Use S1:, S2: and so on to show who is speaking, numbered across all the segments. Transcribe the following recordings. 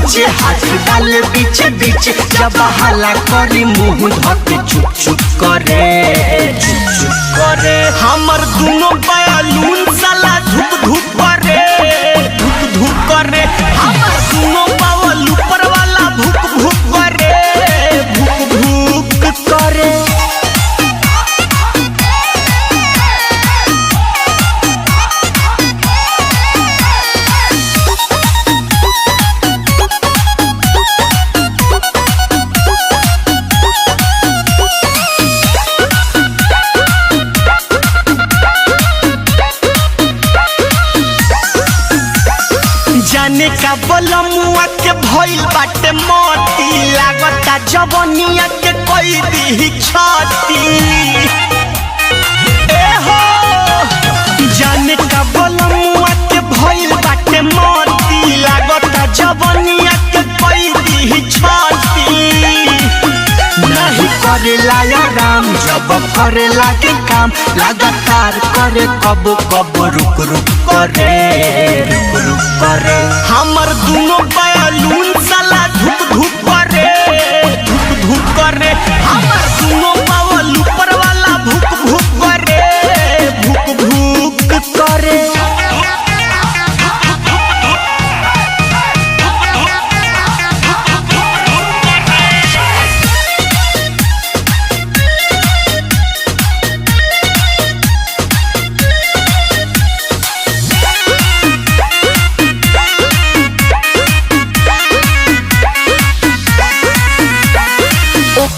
S1: नीचे हाथ डाले बीच बीच जब हला करी मुंह धके चुप चुप करे हमर दोनों बैलून साला धुप धुप करे हमर दोनों बावल ऊपर वाला भुक भुक करे जाने का बोलमुआ के भइल बाटे मोती लागता जवनिया के कोई दी छाती ए हो जाने का बोलमुआ के भइल बाटे मोती लागता जवनिया के कोई दी छाती नहीं करेला आराम जब करेला के काम लगातार करे कब कब रुक रुक करे हमर दोनों बैलून साला धुप धुप करे हमर दोनों बावल ऊपर वाला भुक भुक करे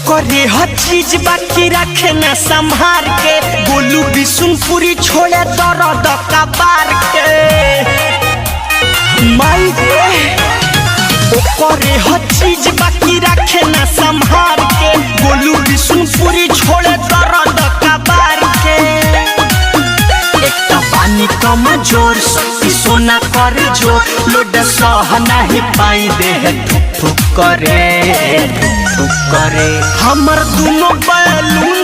S1: करे हर चीज बाकी रखे न संभार के बोलू बिशुनपुरी छोड़े दर्द कबार के माई रे करे हर चीज बाकी रखे न संभार के बोलू बिशुनपुरी छोड़े दर्द कबार के एक पानी कम जोर शक्ति सोना करे जो लोड सह नहीं पाई दे ठुक ठुक करे हमर दोनों बैलून